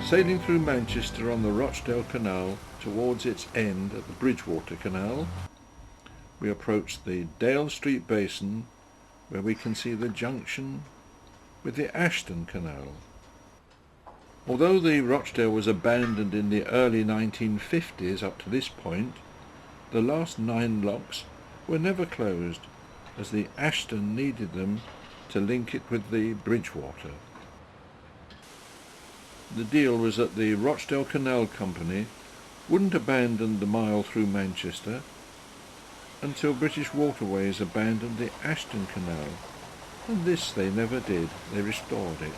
Sailing through Manchester on the Rochdale Canal towards its end at the Bridgewater Canal, we approach the Dale Street Basin, where we can see the junction with the Ashton Canal. Although the Rochdale was abandoned in the early 1950s up to this point, the last 9 locks were never closed, as the Ashton needed them to link it with the Bridgewater. The deal was that the Rochdale Canal Company wouldn't abandon the mile through Manchester until British Waterways abandoned the Ashton Canal, and this they never did. They restored it.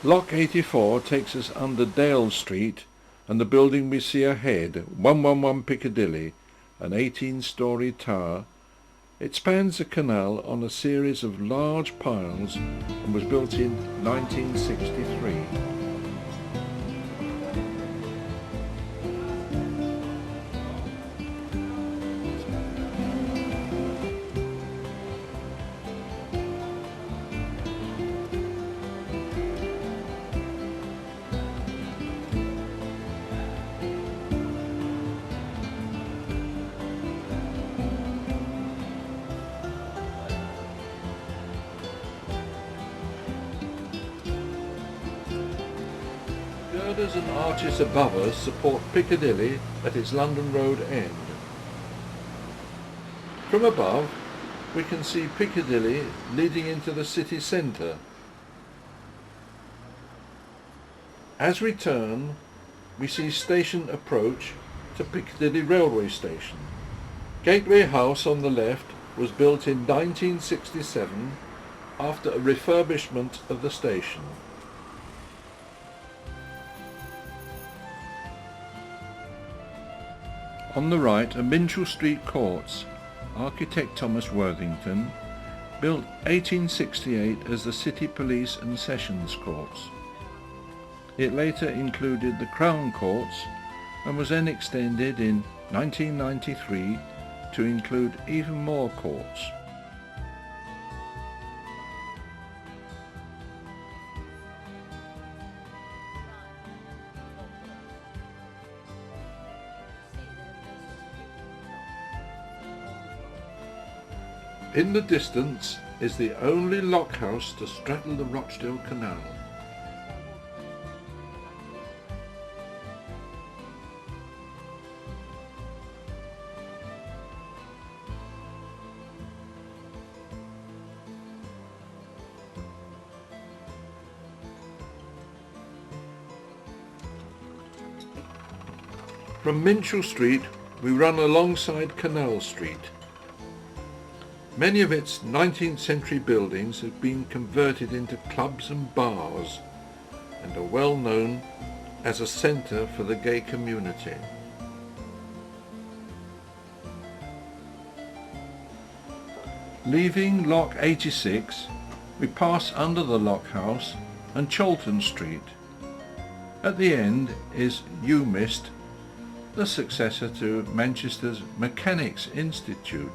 Lock 84 takes us under Dale Street and the building we see ahead, 111 Piccadilly, an 18-storey tower. It spans the canal on a series of large piles and was built in 1963. Girders and arches above us support Piccadilly at its London Road end. From above, we can see Piccadilly leading into the city centre. As we turn, we see station approach to Piccadilly railway station. Gateway House on the left was built in 1967 after a refurbishment of the station. On the right are Minchell Street Courts, architect Thomas Worthington, built 1868 as the City Police and Sessions Courts. It later included the Crown Courts and was then extended in 1993 to include even more courts. In the distance is the only lock house to straddle the Rochdale Canal. From Minchell Street we run alongside Canal Street. Many of its 19th century buildings have been converted into clubs and bars and are well known as a centre for the gay community. Leaving Lock 86, we pass under the Lock House and Chilton Street. At the end is UMIST, the successor to Manchester's Mechanics Institute.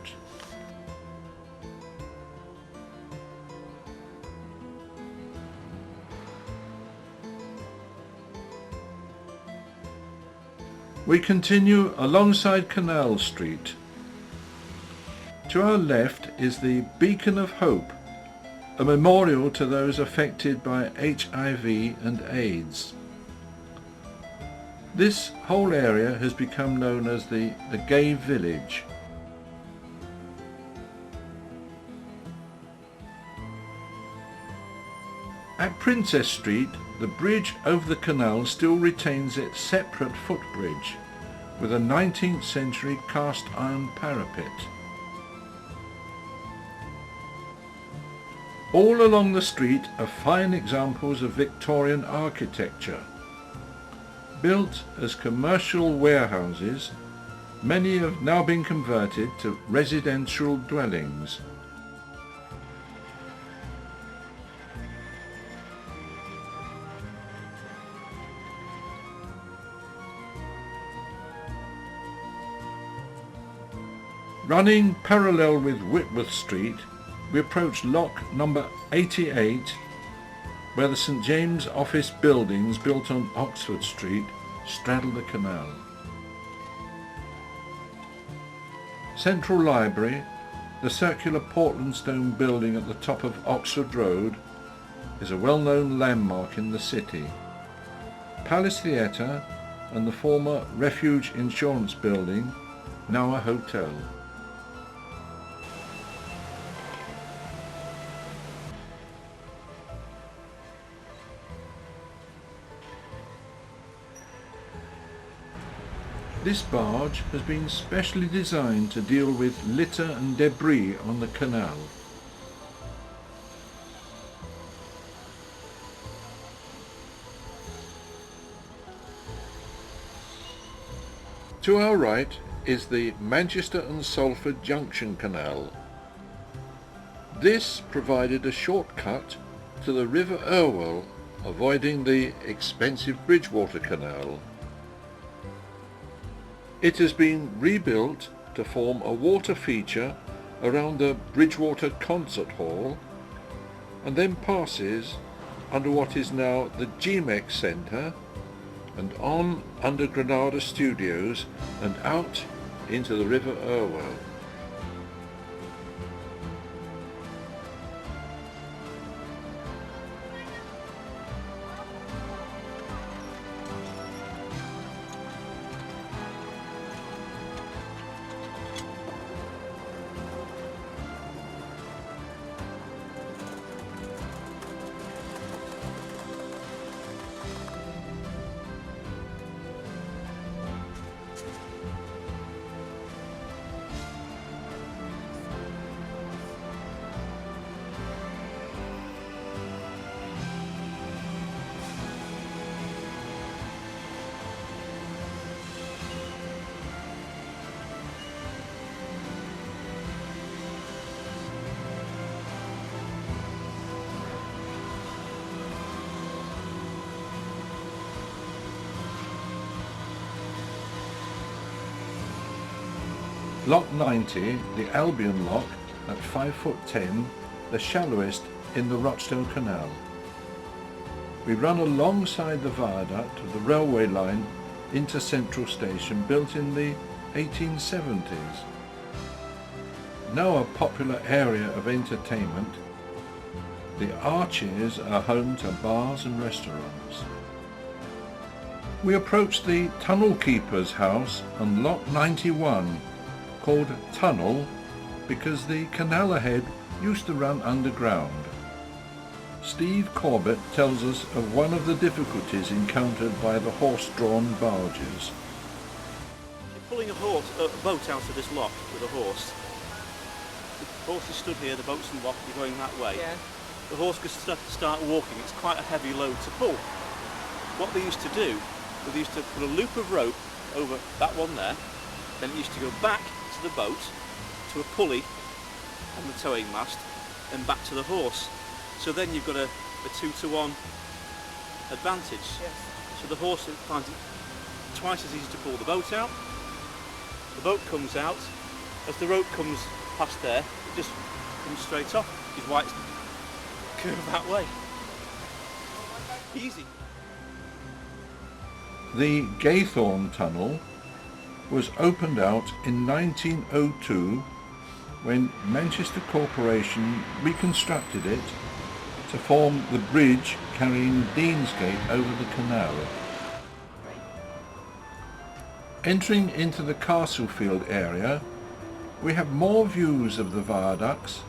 We continue alongside Canal Street. To our left is the Beacon of Hope, a memorial to those affected by HIV and AIDS. This whole area has become known as the Gay Village. At Princess Street, the bridge over the canal still retains its separate footbridge, with a 19th century cast iron parapet. All along the street are fine examples of Victorian architecture. Built as commercial warehouses, many have now been converted to residential dwellings. Running parallel with Whitworth Street We approach lock number 88, where the St James office buildings built on Oxford Street straddle the canal. Central Library, the circular Portland stone building at the top of Oxford Road, is a well-known landmark in the city. Palace Theatre and the former Refuge Insurance building, now a hotel. This barge has been specially designed to deal with litter and debris on the canal. To our right is the Manchester and Salford Junction Canal. This provided a shortcut to the River Irwell, avoiding the expensive Bridgewater Canal. It has been rebuilt to form a water feature around the Bridgewater Concert Hall and then passes under what is now the GMEX Centre and on under Granada Studios and out into the River Irwell. Lock 90, the Albion Lock, at 5'10", the shallowest in the Rochdale Canal. We run alongside the viaduct of the railway line into Central Station, built in the 1870s. Now a popular area of entertainment, the arches are home to bars and restaurants. We approach the tunnel keeper's house on Lock 91, called Tunnel because the canal ahead used to run underground. Steve Corbett tells us of one of the difficulties encountered by the horse-drawn barges. You're pulling a boat out of this lock with a horse. The horse is stood here, the boat's in the lock, you're going that way. Yeah. The horse could start walking, it's quite a heavy load to pull. What they used to do, they used to put a loop of rope over that one there, then it used to go back to the boat, to a pulley on the towing mast, and back to the horse. So then you've got a 2-to-1 advantage. Yes. So the horse finds it twice as easy to pull the boat out. The boat comes out. As the rope comes past there, it just comes straight off, which is why it's curved that way. Easy. The Gaythorne Tunnel was opened out in 1902 when Manchester Corporation reconstructed it to form the bridge carrying Deansgate over the canal. Entering into the Castlefield area, we have more views of the viaducts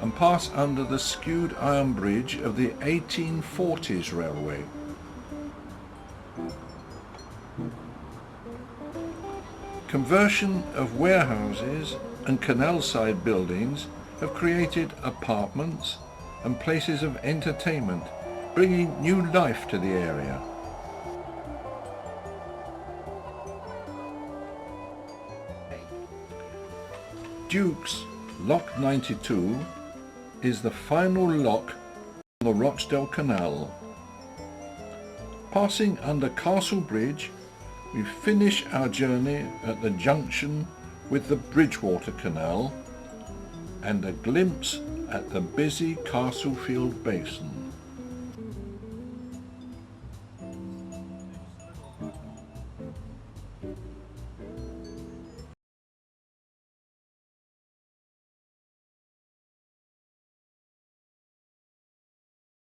and pass under the skewed iron bridge of the 1840s railway. Conversion of warehouses and canal-side buildings have created apartments and places of entertainment, bringing new life to the area. Duke's Lock 92 is the final lock on the Rochdale Canal. Passing under Castle Bridge, we finish our journey at the junction with the Bridgewater Canal and a glimpse at the busy Castlefield Basin.